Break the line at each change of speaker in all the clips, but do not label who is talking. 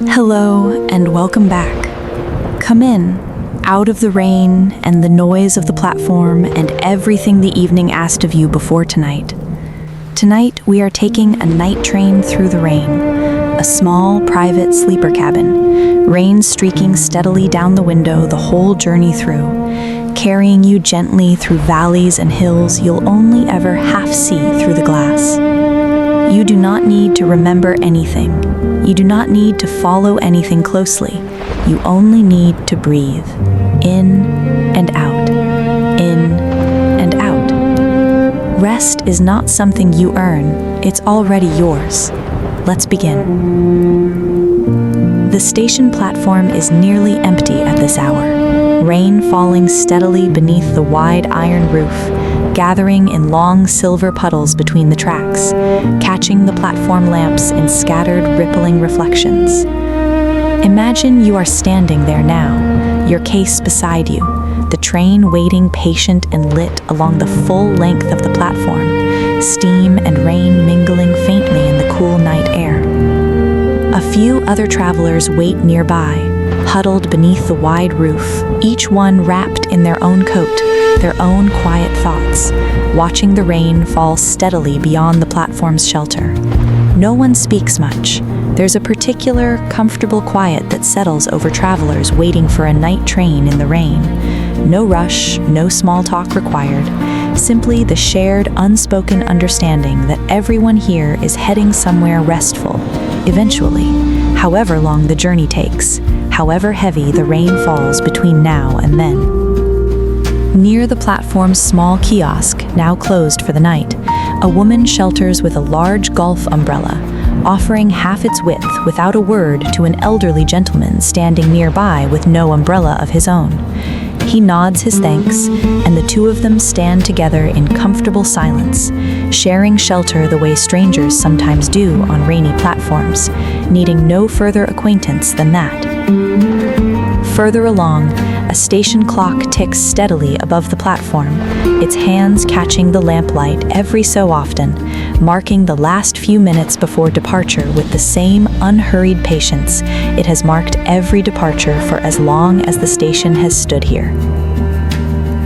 Hello and welcome back. Come in, out of the rain and the noise of the platform and everything the evening asked of you before tonight. Tonight we are taking a night train through the rain, a small private sleeper cabin, rain streaking steadily down the window the whole journey through, carrying you gently through valleys and hills you'll only ever half see through the glass. You do not need to remember anything. You do not need to follow anything closely. You only need to breathe. In and out. In and out. Rest is not something you earn. It's already yours. Let's begin. The station platform is nearly empty at this hour. Rain falling steadily beneath the wide iron roof, gathering in long silver puddles between the tracks, catching the platform lamps in scattered, rippling reflections. Imagine you are standing there now, your case beside you, the train waiting patient and lit along the full length of the platform, steam and rain mingling faintly in the cool night air. A few other travelers wait nearby, huddled beneath the wide roof, each one wrapped in their own coat, their own quiet thoughts, watching the rain fall steadily beyond the platform's shelter. No one speaks much. There's a particular, comfortable quiet that settles over travelers waiting for a night train in the rain. No rush, no small talk required, simply the shared, unspoken understanding that everyone here is heading somewhere restful, eventually, however long the journey takes, however heavy the rain falls between now and then. Near the platform's small kiosk, now closed for the night, a woman shelters with a large golf umbrella, offering half its width without a word to an elderly gentleman standing nearby with no umbrella of his own. He nods his thanks, and the two of them stand together in comfortable silence, sharing shelter the way strangers sometimes do on rainy platforms, needing no further acquaintance than that. Further along, a station clock ticks steadily above the platform, its hands catching the lamplight every so often, marking the last few minutes before departure with the same unhurried patience it has marked every departure for as long as the station has stood here.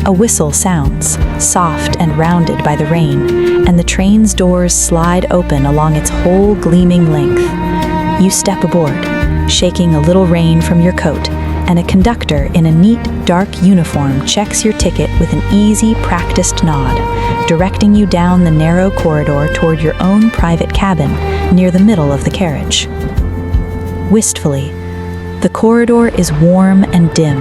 A whistle sounds, soft and rounded by the rain, and the train's doors slide open along its whole gleaming length. You step aboard, shaking a little rain from your coat, and a conductor in a neat, dark uniform checks your ticket with an easy, practiced nod, directing you down the narrow corridor toward your own private cabin near the middle of the carriage. Wistfully, the corridor is warm and dim,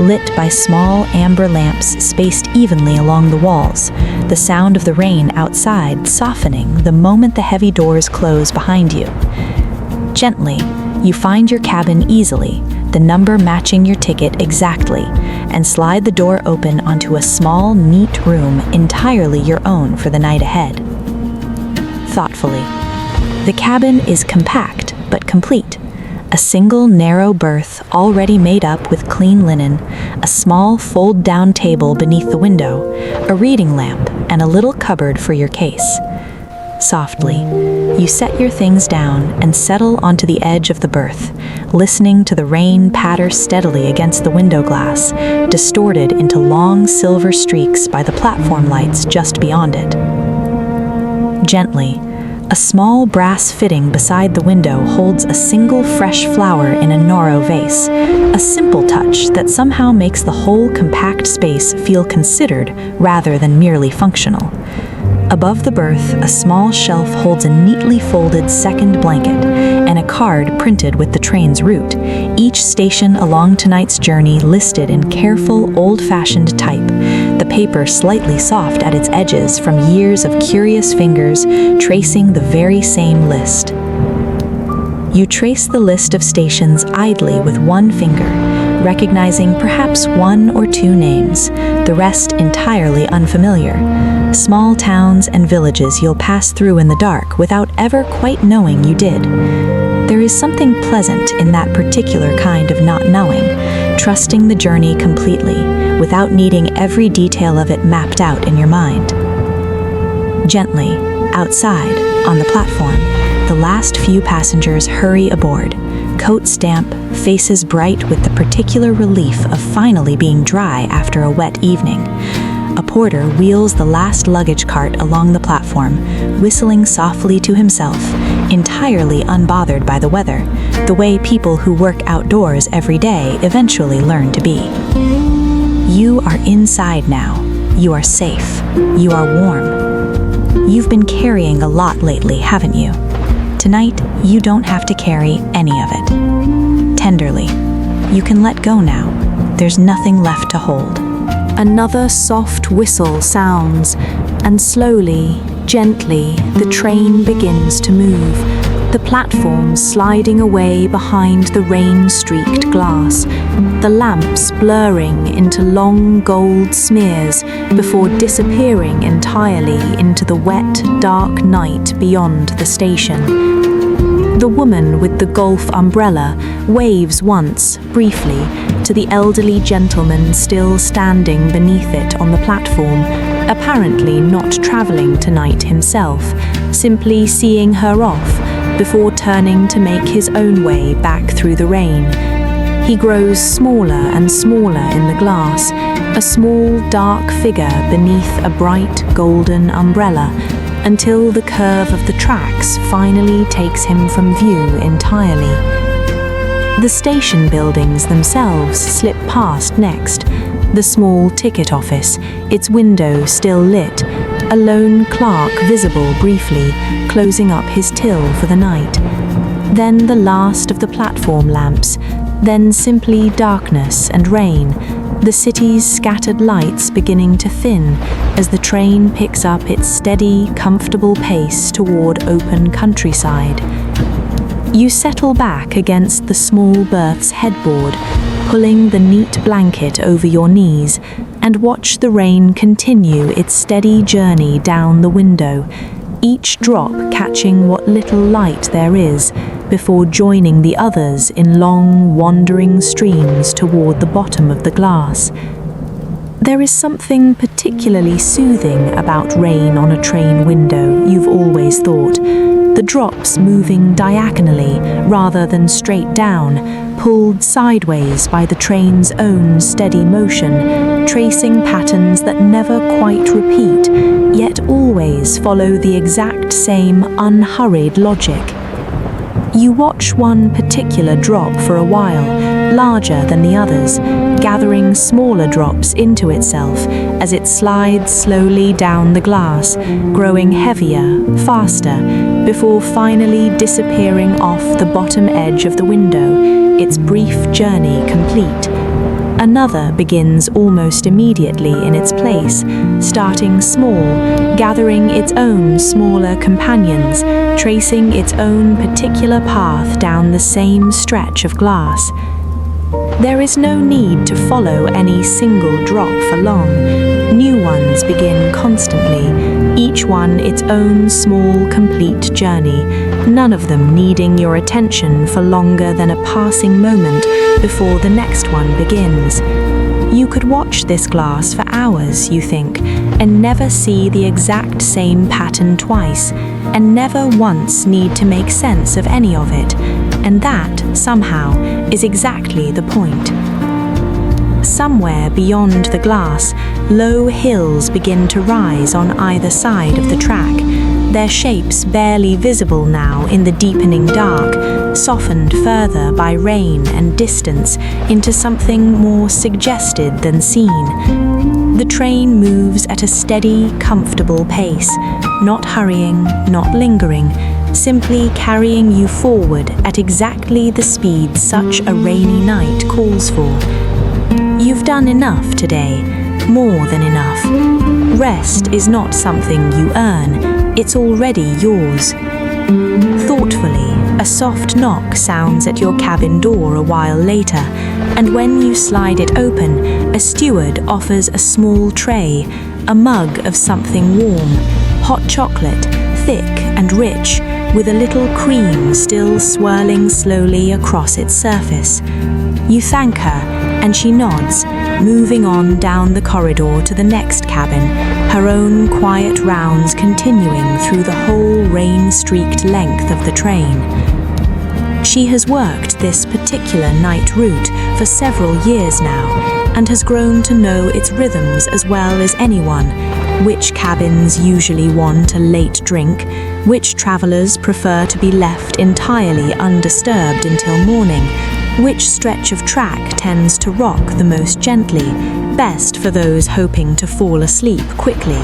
lit by small amber lamps spaced evenly along the walls, the sound of the rain outside softening the moment the heavy doors close behind you. Gently, you find your cabin easily, the number matching your ticket exactly, and slide the door open onto a small, neat room entirely your own for the night ahead. Thoughtfully, the cabin is compact but complete. A single narrow berth already made up with clean linen, a small fold-down table beneath the window, a reading lamp, and a little cupboard for your case. Softly, you set your things down and settle onto the edge of the berth, listening to the rain patter steadily against the window glass, distorted into long silver streaks by the platform lights just beyond it. Gently, a small brass fitting beside the window holds a single fresh flower in a narrow vase, a simple touch that somehow makes the whole compact space feel considered rather than merely functional. Above the berth, a small shelf holds a neatly folded second blanket and a card printed with the train's route, each station along tonight's journey listed in careful, old-fashioned type, the paper slightly soft at its edges from years of curious fingers tracing the very same list. You trace the list of stations idly with one finger, recognizing perhaps one or two names, the rest entirely unfamiliar. Small towns and villages you'll pass through in the dark without ever quite knowing you did. There is something pleasant in that particular kind of not knowing, trusting the journey completely, without needing every detail of it mapped out in your mind. Gently, outside, on the platform, the last few passengers hurry aboard, coats damp, faces bright with the particular relief of finally being dry after a wet evening. A porter wheels the last luggage cart along the platform, whistling softly to himself, entirely unbothered by the weather, the way people who work outdoors every day eventually learn to be. You are inside now. You are safe. You are warm. You've been carrying a lot lately, haven't you? Tonight, you don't have to carry any of it. Tenderly, you can let go now. There's nothing left to hold. Another soft whistle sounds, and slowly, gently, the train begins to move, the platform sliding away behind the rain-streaked glass, the lamps blurring into long gold smears before disappearing entirely into the wet, dark night beyond the station. The woman with the golf umbrella waves once, briefly, to the elderly gentleman still standing beneath it on the platform, apparently not traveling tonight himself, simply seeing her off before turning to make his own way back through the rain. He grows smaller and smaller in the glass, a small, dark figure beneath a bright, golden umbrella, until the curve of the tracks finally takes him from view entirely. The station buildings themselves slip past next, the small ticket office, its window still lit, a lone clerk visible briefly, closing up his till for the night. Then the last of the platform lamps, then simply darkness and rain, the city's scattered lights beginning to thin as the train picks up its steady, comfortable pace toward open countryside. You settle back against the small berth's headboard, pulling the neat blanket over your knees, and watch the rain continue its steady journey down the window, each drop catching what little light there is, before joining the others in long, wandering streams toward the bottom of the glass. There is something particularly soothing about rain on a train window, you've always thought. The drops moving diagonally rather than straight down, pulled sideways by the train's own steady motion, tracing patterns that never quite repeat, yet always follow the exact same unhurried logic. You watch one particular drop for a while, larger than the others, gathering smaller drops into itself as it slides slowly down the glass, growing heavier, faster, before finally disappearing off the bottom edge of the window, its brief journey complete. Another begins almost immediately in its place, starting small, gathering its own smaller companions, tracing its own particular path down the same stretch of glass. There is no need to follow any single drop for long. New ones begin constantly, each one its own small, complete journey, none of them needing your attention for longer than a passing moment before the next one begins. You could watch this glass for hours, you think, and never see the exact same pattern twice, and never once need to make sense of any of it, and that, somehow, is exactly the point. Somewhere beyond the glass, low hills begin to rise on either side of the track, their shapes barely visible now in the deepening dark, softened further by rain and distance into something more suggested than seen. The train moves at a steady, comfortable pace, not hurrying, not lingering, simply carrying you forward at exactly the speed such a rainy night calls for. You've done enough today, more than enough. Rest is not something you earn, it's already yours. Thoughtfully, a soft knock sounds at your cabin door a while later, and when you slide it open, a steward offers a small tray, a mug of something warm, hot chocolate, thick and rich, with a little cream still swirling slowly across its surface. You thank her, and she nods, moving on down the corridor to the next cabin, her own quiet rounds continuing through the whole rain-streaked length of the train. She has worked this particular night route for several years now and has grown to know its rhythms as well as anyone. Which cabins usually want a late drink, which travelers prefer to be left entirely undisturbed until morning, which stretch of track tends to rock the most gently, best for those hoping to fall asleep quickly,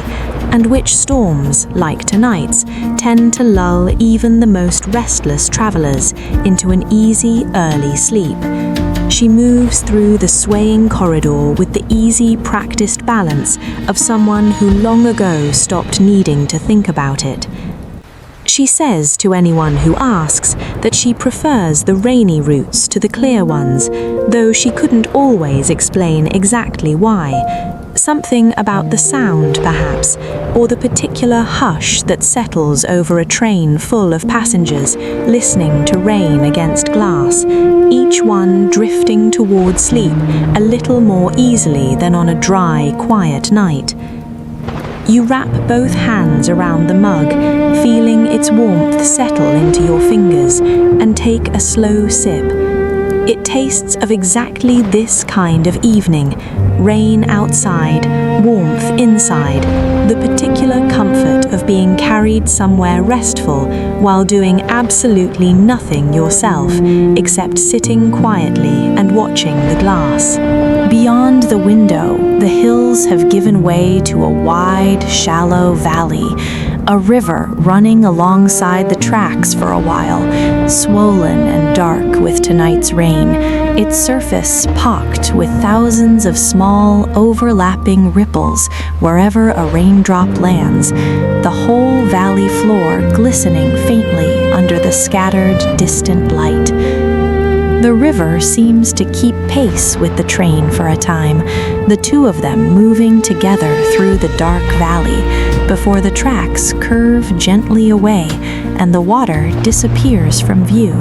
and which storms, like tonight's, tend to lull even the most restless travelers into an easy, early sleep. She moves through the swaying corridor with the easy, practiced balance of someone who long ago stopped needing to think about it. She says to anyone who asks that she prefers the rainy routes to the clear ones, though she couldn't always explain exactly why. Something about the sound, perhaps, or the particular hush that settles over a train full of passengers listening to rain against glass, each one drifting toward sleep a little more easily than on a dry, quiet night. You wrap both hands around the mug, feeling its warmth settle into your fingers, and take a slow sip. It tastes of exactly this kind of evening: rain outside, warmth inside, the particular comfort of being carried somewhere restful while doing absolutely nothing yourself except sitting quietly and watching the glass. Beyond the window, the hills have given way to a wide, shallow valley, a river running alongside the tracks for a while, swollen and dark with tonight's rain, its surface pocked with thousands of small, overlapping ripples wherever a raindrop lands, the whole valley floor glistening faintly under the scattered, distant light. The river seems to keep pace with the train for a time, the two of them moving together through the dark valley, before the tracks curve gently away and the water disappears from view,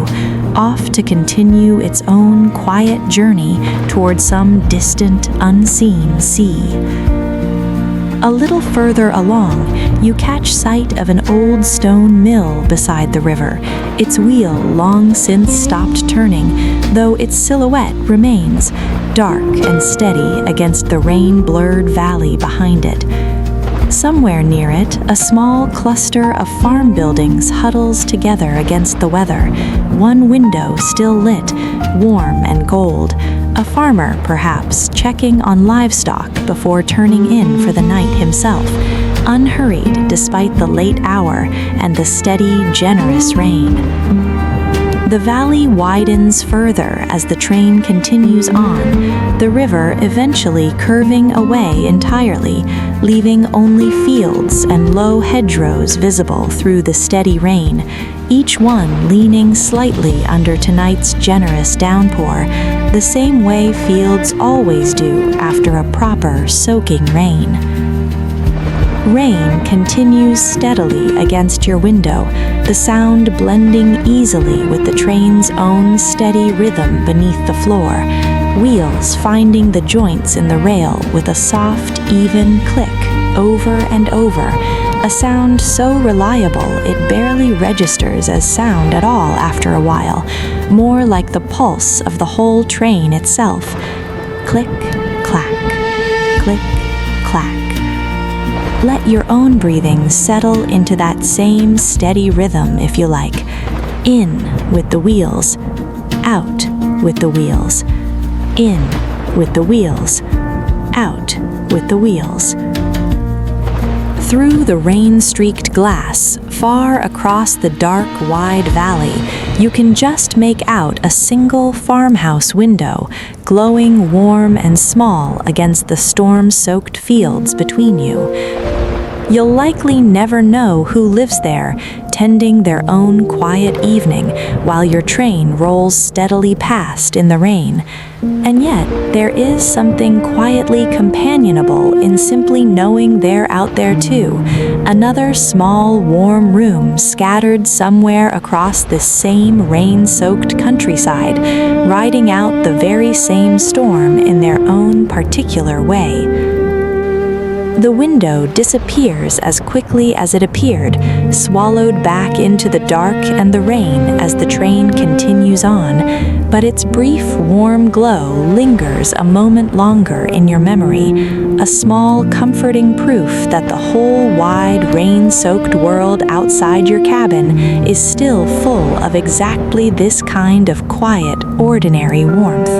off to continue its own quiet journey toward some distant, unseen sea. A little further along, you catch sight of an old stone mill beside the river, its wheel long since stopped turning, though its silhouette remains, dark and steady against the rain-blurred valley behind it. Somewhere near it, a small cluster of farm buildings huddles together against the weather, one window still lit, warm and gold. A farmer, perhaps, checking on livestock before turning in for the night himself, unhurried despite the late hour and the steady, generous rain. The valley widens further as the train continues on, the river eventually curving away entirely, leaving only fields and low hedgerows visible through the steady rain, each one leaning slightly under tonight's generous downpour, the same way fields always do after a proper soaking rain. Rain continues steadily against your window, the sound blending easily with the train's own steady rhythm beneath the floor, wheels finding the joints in the rail with a soft, even click over and over, a sound so reliable it barely registers as sound at all after a while, more like the pulse of the whole train itself. Click, clack, click, clack. Let your own breathing settle into that same steady rhythm if you like. In with the wheels, out with the wheels, in with the wheels, out with the wheels. Through the rain-streaked glass, far across the dark, wide valley, you can just make out a single farmhouse window, glowing warm and small against the storm-soaked fields between you. You'll likely never know who lives there, tending their own quiet evening while your train rolls steadily past in the rain. And yet, there is something quietly companionable in simply knowing they're out there too, another small, warm room scattered somewhere across this same rain-soaked countryside, riding out the very same storm in their own particular way. The window disappears as quickly as it appeared, swallowed back into the dark and the rain as the train continues on, but its brief, warm glow lingers a moment longer in your memory, a small, comforting proof that the whole wide, rain-soaked world outside your cabin is still full of exactly this kind of quiet, ordinary warmth.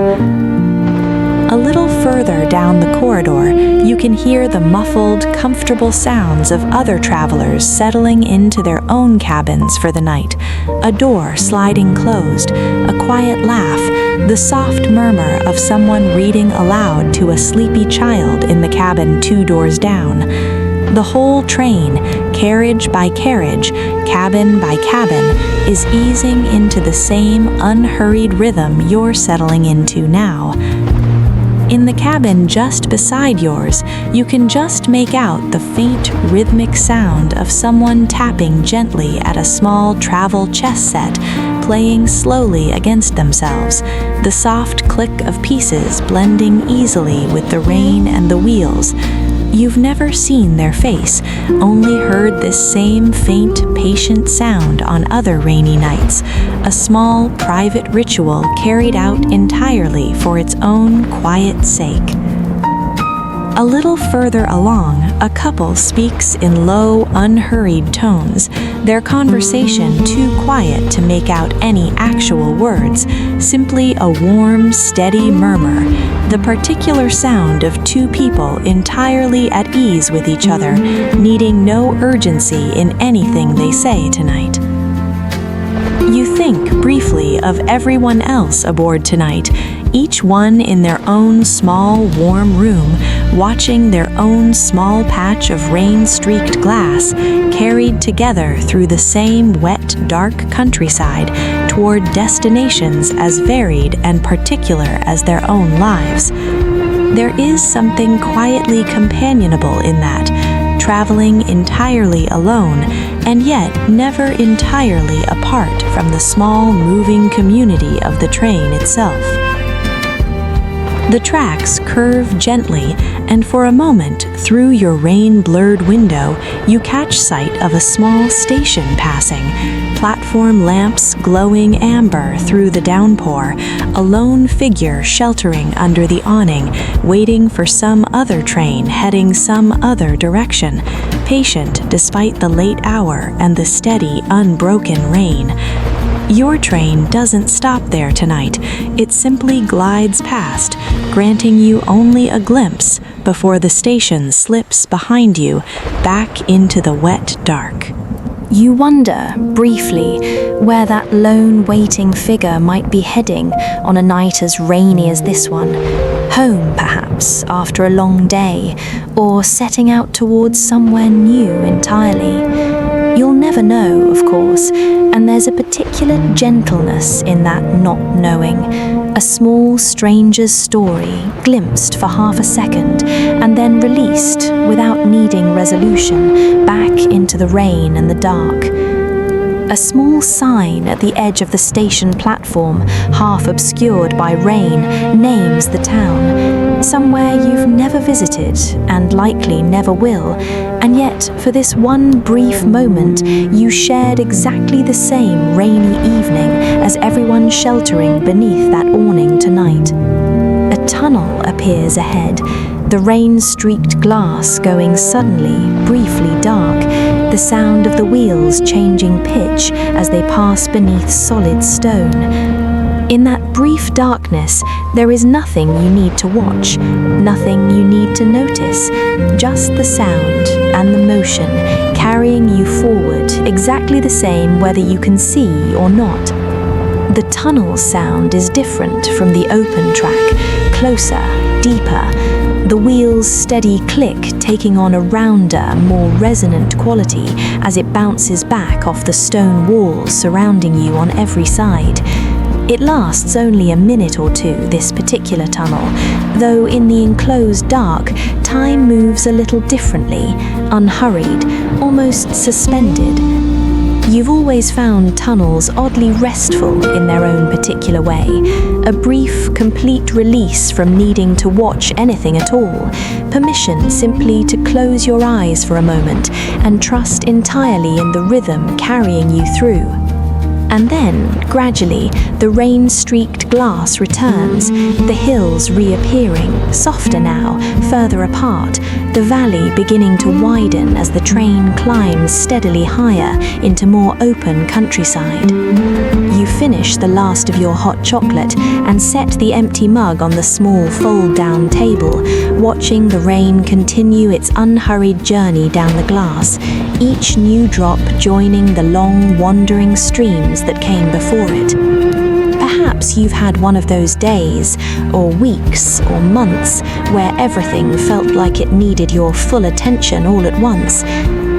A little further down the corridor, you can hear the muffled, comfortable sounds of other travelers settling into their own cabins for the night. A door sliding closed, a quiet laugh, the soft murmur of someone reading aloud to a sleepy child in the cabin 2 doors down. The whole train, carriage by carriage, cabin by cabin, is easing into the same unhurried rhythm you're settling into now. In the cabin just beside yours, you can just make out the faint rhythmic sound of someone tapping gently at a small travel chess set, playing slowly against themselves, the soft click of pieces blending easily with the rain and the wheels. You've never seen their face, only heard this same faint, patient sound on other rainy nights, a small, private ritual carried out entirely for its own quiet sake. A little further along, a couple speaks in low, unhurried tones, their conversation too quiet to make out any actual words, simply a warm, steady murmur, the particular sound of 2 people entirely at ease with each other, needing no urgency in anything they say tonight. You think briefly of everyone else aboard tonight, each one in their own small, warm room, watching their own small patch of rain-streaked glass, carried together through the same wet, dark countryside toward destinations as varied and particular as their own lives. There is something quietly companionable in that, traveling entirely alone, and yet never entirely apart from the small, moving community of the train itself. The tracks curve gently, and for a moment, through your rain-blurred window, you catch sight of a small station passing, platform lamps glowing amber through the downpour, a lone figure sheltering under the awning, waiting for some other train heading some other direction, patient despite the late hour and the steady, unbroken rain. Your train doesn't stop there tonight. It simply glides past, granting you only a glimpse before the station slips behind you back into the wet dark. You wonder, briefly, where that lone waiting figure might be heading on a night as rainy as this one. Home, perhaps, after a long day, or setting out towards somewhere new entirely. You'll never know, of course, and there's a particular gentleness in that not knowing. A small stranger's story, glimpsed for half a second, and then released, without needing resolution, back into the rain and the dark. A small sign at the edge of the station platform, half obscured by rain, names the town. Somewhere you've never visited, and likely never will, and yet, for this one brief moment, you shared exactly the same rainy evening as everyone sheltering beneath that awning tonight. A tunnel appears ahead, the rain-streaked glass going suddenly, briefly dark, the sound of the wheels changing pitch as they pass beneath solid stone. In that brief darkness, there is nothing you need to watch, nothing you need to notice, just the sound and the motion carrying you forward, exactly the same whether you can see or not. The tunnel sound is different from the open track, closer, deeper, the wheel's steady click taking on a rounder, more resonant quality as it bounces back off the stone walls surrounding you on every side. It lasts only a minute or two, this particular tunnel, though in the enclosed dark, time moves a little differently, unhurried, almost suspended. You've always found tunnels oddly restful in their own particular way, a brief, complete release from needing to watch anything at all, permission simply to close your eyes for a moment and trust entirely in the rhythm carrying you through. And then, gradually, the rain-streaked glass returns, the hills reappearing, softer now, further apart, the valley beginning to widen as the train climbs steadily higher into more open countryside. You finish the last of your hot chocolate and set the empty mug on the small fold-down table, watching the rain continue its unhurried journey down the glass, each new drop joining the long, wandering streams that came before it. Perhaps you've had one of those days, or weeks, or months, where everything felt like it needed your full attention all at once.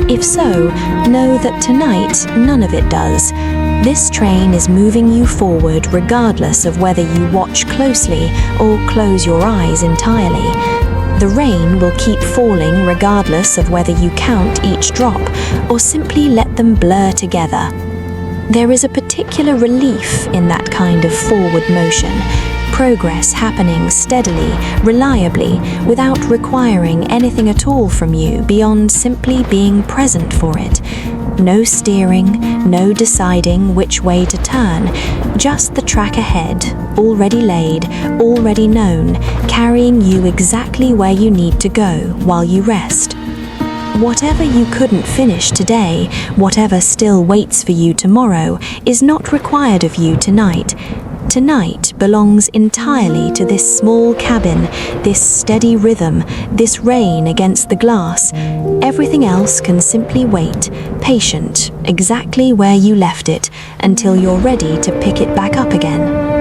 If so, know that tonight none of it does. This train is moving you forward regardless of whether you watch closely or close your eyes entirely. The rain will keep falling regardless of whether you count each drop or simply let them blur together. There is a particular relief in that kind of forward motion, progress happening steadily, reliably, without requiring anything at all from you beyond simply being present for it. No steering, no deciding which way to turn, just the track ahead, already laid, already known, carrying you exactly where you need to go while you rest. Whatever you couldn't finish today, whatever still waits for you tomorrow, is not required of you tonight. Tonight belongs entirely to this small cabin, this steady rhythm, this rain against the glass. Everything else can simply wait, patient, exactly where you left it, until you're ready to pick it back up again.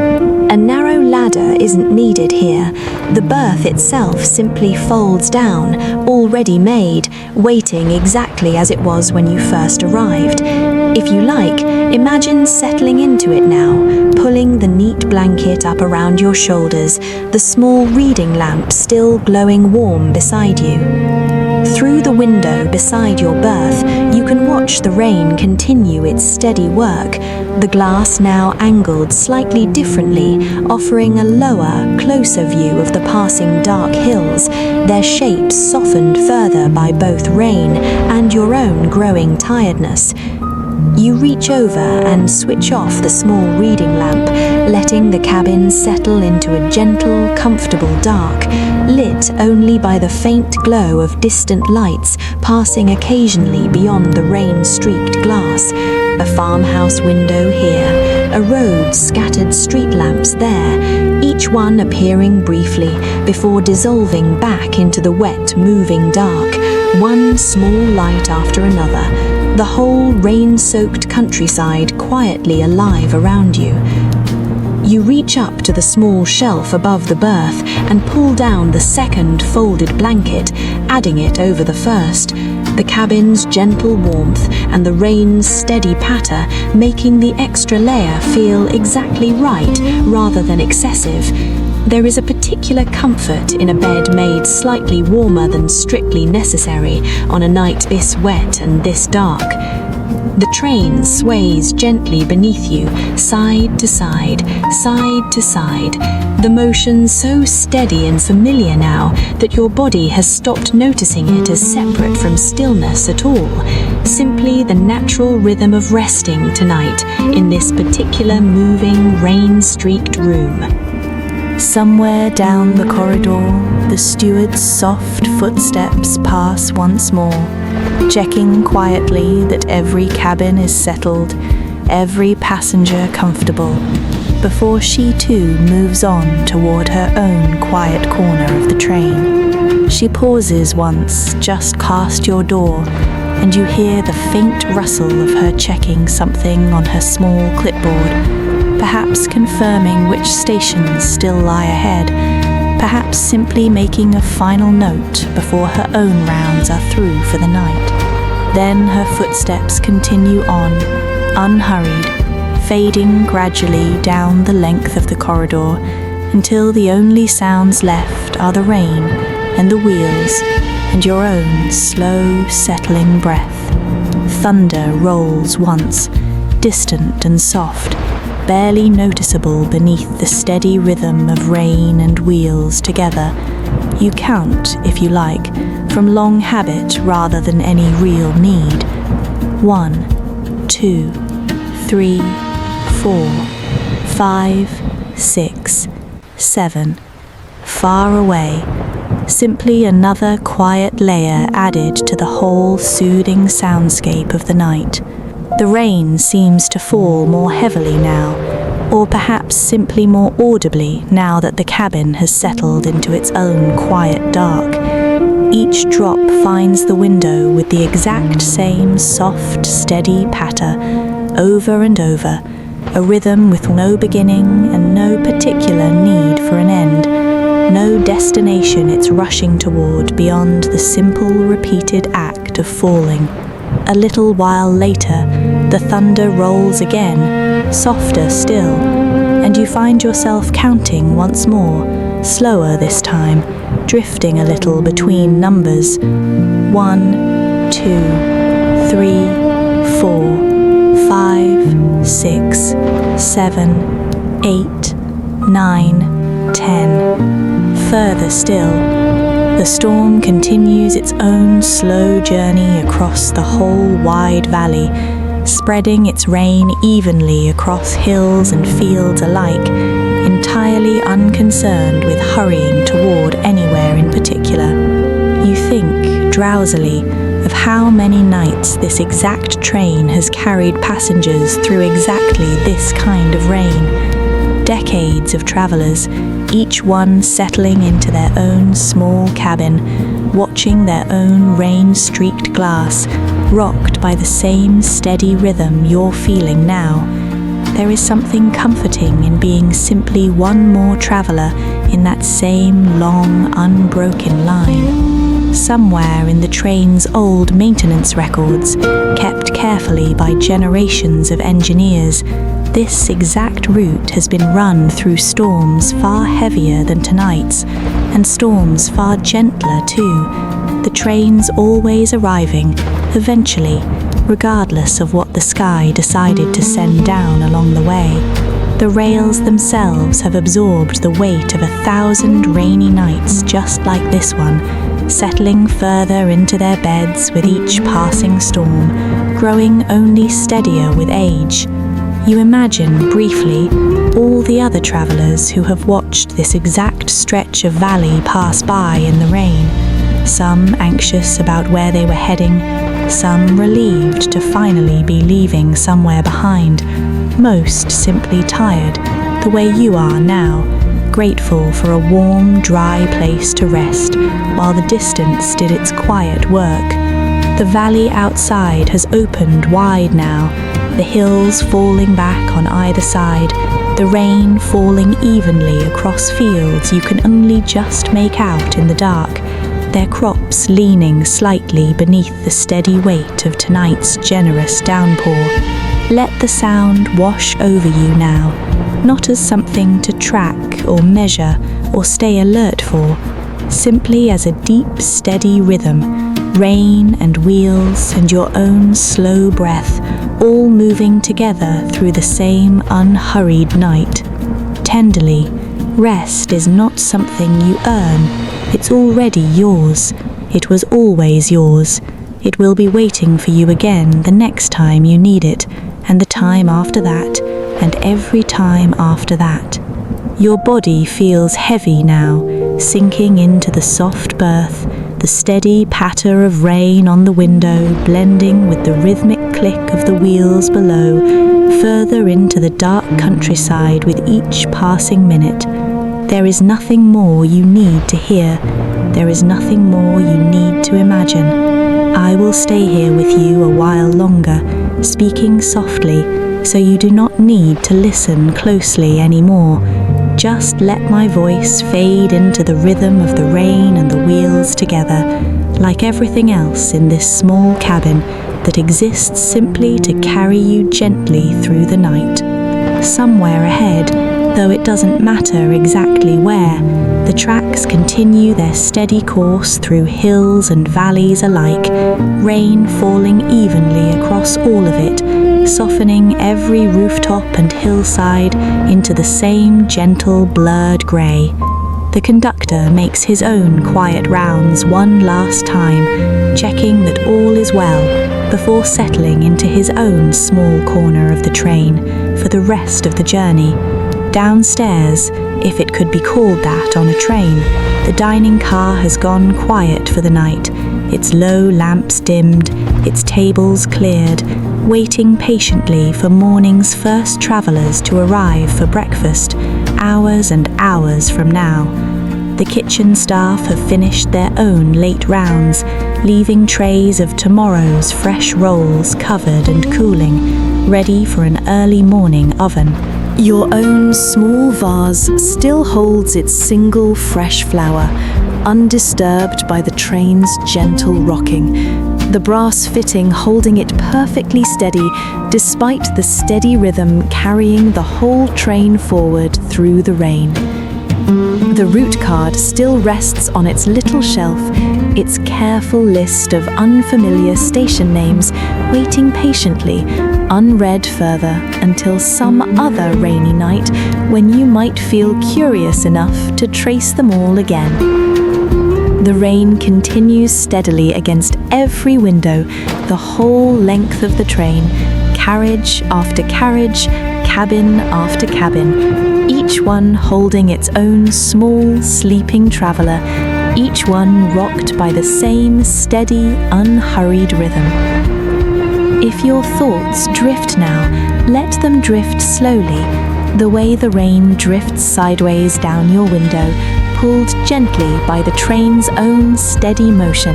A narrow ladder isn't needed here. The berth itself simply folds down, already made, waiting exactly as it was when you first arrived. If you like, imagine settling into it now, pulling the neat blanket up around your shoulders, the small reading lamp still glowing warm beside you. Through the window beside your berth, you can watch the rain continue its steady work, the glass now angled slightly differently, offering a lower, closer view of the passing dark hills, their shapes softened further by both rain and your own growing tiredness. You reach over and switch off the small reading lamp, letting the cabin settle into a gentle, comfortable dark, lit only by the faint glow of distant lights passing occasionally beyond the rain-streaked glass. A farmhouse window here, a road scattered street lamps there, each one appearing briefly before dissolving back into the wet, moving dark, one small light after another. The whole rain-soaked countryside quietly alive around you. You reach up to the small shelf above the berth and pull down the second folded blanket, adding it over the first, the cabin's gentle warmth and the rain's steady patter making the extra layer feel exactly right rather than excessive. There is a particular comfort in a bed made slightly warmer than strictly necessary on a night this wet and this dark. The train sways gently beneath you, side to side, the motion so steady and familiar now that your body has stopped noticing it as separate from stillness at all, simply the natural rhythm of resting tonight in this particular moving, rain-streaked room. Somewhere down the corridor, the steward's soft footsteps pass once more, checking quietly that every cabin is settled, every passenger comfortable, before she too moves on toward her own quiet corner of the train. She pauses once just past your door, and you hear the faint rustle of her checking something on her small clipboard, perhaps confirming which stations still lie ahead, perhaps simply making a final note before her own rounds are through for the night. Then her footsteps continue on, unhurried, fading gradually down the length of the corridor until the only sounds left are the rain and the wheels and your own slow, settling breath. thunder rolls once, distant and soft, barely noticeable beneath the steady rhythm of rain and wheels together. You count, if you like, from long habit rather than any real need. 1, 2, 3, 4, 5, 6, 7. Far away, simply another quiet layer added to the whole soothing soundscape of the night. The rain seems to fall more heavily now, or perhaps simply more audibly now that the cabin has settled into its own quiet dark. Each drop finds the window with the exact same soft, steady patter, over and over, a rhythm with no beginning and no particular need for an end, no destination it's rushing toward beyond the simple, repeated act of falling. A little while later, the thunder rolls again, softer still, and you find yourself counting once more, slower this time, drifting a little between numbers. 1, 2, 3, 4, 5, 6, 7, 8, 9, 10. Further still, the storm continues its own slow journey across the whole wide valley, spreading its rain evenly across hills and fields alike, entirely unconcerned with hurrying toward anywhere in particular. You think, drowsily, of how many nights this exact train has carried passengers through exactly this kind of rain. Decades of travelers, each one settling into their own small cabin, watching their own rain-streaked glass, rocked by the same steady rhythm you're feeling now. There is something comforting in being simply one more traveler in that same long, unbroken line. Somewhere in the train's old maintenance records, kept carefully by generations of engineers, this exact route has been run through storms far heavier than tonight's, and storms far gentler too, the trains always arriving, eventually, regardless of what the sky decided to send down along the way. The rails themselves have absorbed the weight of 1,000 rainy nights just like this one, settling further into their beds with each passing storm, growing only steadier with age. You imagine, briefly, all the other travelers who have watched this exact stretch of valley pass by in the rain, some anxious about where they were heading, some relieved to finally be leaving somewhere behind, most simply tired, the way you are now, grateful for a warm, dry place to rest while the distance did its quiet work. The valley outside has opened wide now, the hills falling back on either side, the rain falling evenly across fields you can only just make out in the dark, their crops leaning slightly beneath the steady weight of tonight's generous downpour. Let the sound wash over you now, not as something to track or measure or stay alert for, simply as a deep, steady rhythm, rain and wheels and your own slow breath, all moving together through the same unhurried night. Tenderly, rest is not something you earn, it's already yours. It was always yours. It will be waiting for you again the next time you need it, and the time after that, and every time after that. Your body feels heavy now, sinking into the soft berth, the steady patter of rain on the window blending with the rhythmic click of the wheels below, further into the dark countryside with each passing minute. There is nothing more you need to hear. There is nothing more you need to imagine. I will stay here with you a while longer, speaking softly, so you do not need to listen closely anymore. Just let my voice fade into the rhythm of the rain and the wheels together, like everything else in this small cabin that exists simply to carry you gently through the night. Somewhere ahead, Though it doesn't matter exactly where, the tracks continue their steady course through hills and valleys alike, rain falling evenly across all of it, softening every rooftop and hillside into the same gentle, blurred grey. The conductor makes his own quiet rounds one last time, checking that all is well, before settling into his own small corner of the train for the rest of the journey. Downstairs, if it could be called that on a train, the dining car has gone quiet for the night, its low lamps dimmed, its tables cleared, waiting patiently for morning's first travellers to arrive for breakfast, hours and hours from now. The kitchen staff have finished their own late rounds, leaving trays of tomorrow's fresh rolls covered and cooling, ready for an early morning oven. Your own small vase still holds its single fresh flower, undisturbed by the train's gentle rocking, the brass fitting holding it perfectly steady despite the steady rhythm carrying the whole train forward through the rain. The route card still rests on its little shelf, its careful list of unfamiliar station names waiting patiently, unread further until some other rainy night when you might feel curious enough to trace them all again. The rain continues steadily against every window, the whole length of the train, carriage after carriage, cabin after cabin, each one holding its own small, sleeping traveller, each one rocked by the same steady, unhurried rhythm. If your thoughts drift now, let them drift slowly, the way the rain drifts sideways down your window, pulled gently by the train's own steady motion,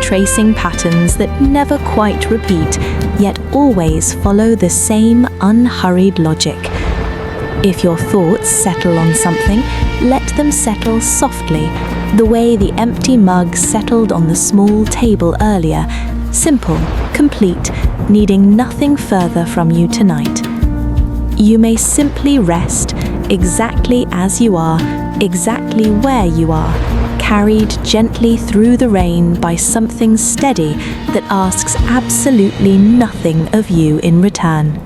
tracing patterns that never quite repeat, yet always follow the same unhurried logic. If your thoughts settle on something, let them settle softly, the way the empty mug settled on the small table earlier, simple, complete, needing nothing further from you tonight. You may simply rest, exactly as you are, exactly where you are, carried gently through the rain by something steady that asks absolutely nothing of you in return.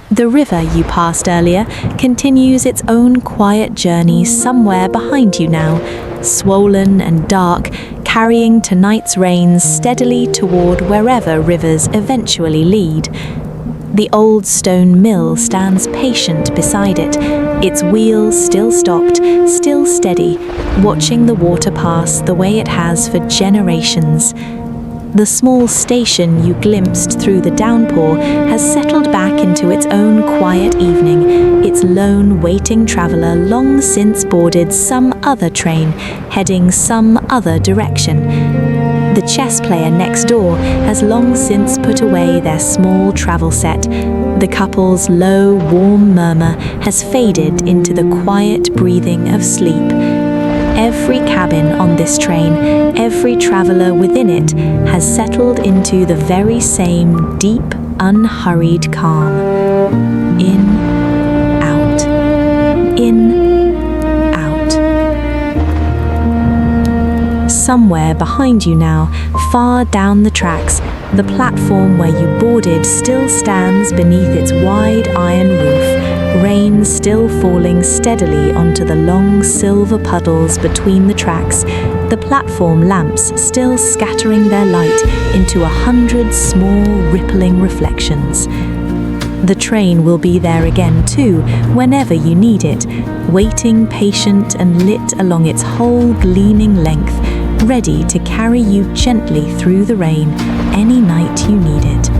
The river you passed earlier continues its own quiet journey somewhere behind you now, swollen and dark, carrying tonight's rains steadily toward wherever rivers eventually lead. The old stone mill stands patient beside it, its wheels still stopped, still steady, watching the water pass the way it has for generations. The small station you glimpsed through the downpour has settled back into its own quiet evening, its lone waiting traveller long since boarded some other train, heading some other direction. The chess player next door has long since put away their small travel set. The couple's low, warm murmur has faded into the quiet breathing of sleep. Every cabin on this train, every traveller within it, has settled into the very same deep, unhurried calm. In, out. In, out. Somewhere behind you now, far down the tracks, the platform where you boarded still stands beneath its wide iron roof, rain still falling steadily onto the long silver puddles between the tracks, the platform lamps still scattering their light into 100 small rippling reflections. The train will be there again too, whenever you need it, waiting patient and lit along its whole gleaming length, ready to carry you gently through the rain any night you need it.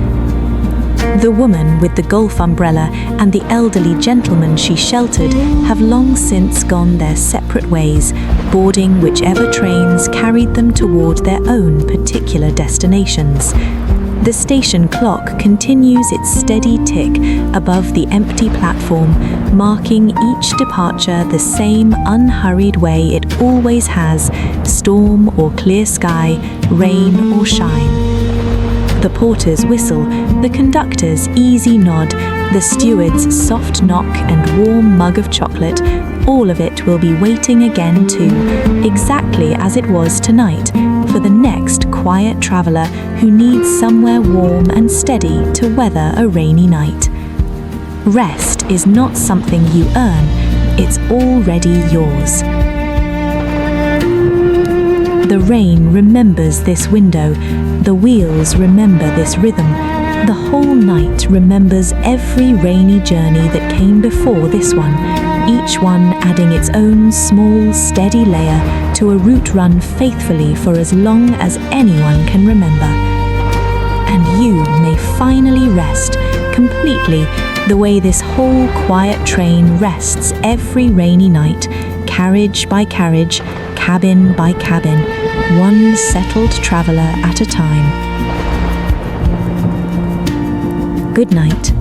The woman with the golf umbrella and the elderly gentleman she sheltered have long since gone their separate ways, boarding whichever trains carried them toward their own particular destinations. The station clock continues its steady tick above the empty platform, marking each departure the same unhurried way it always has, storm or clear sky, rain or shine. The porter's whistle, the conductor's easy nod, the steward's soft knock and warm mug of chocolate, all of it will be waiting again too, exactly as it was tonight, for the next quiet traveler who needs somewhere warm and steady to weather a rainy night. Rest is not something you earn, it's already yours. The rain remembers this window, the wheels remember this rhythm, the whole night remembers every rainy journey that came before this one, each one adding its own small, steady layer to a route run faithfully for as long as anyone can remember. And you may finally rest completely the way this whole quiet train rests every rainy night, carriage by carriage, cabin by cabin, one settled traveler at a time. Good night.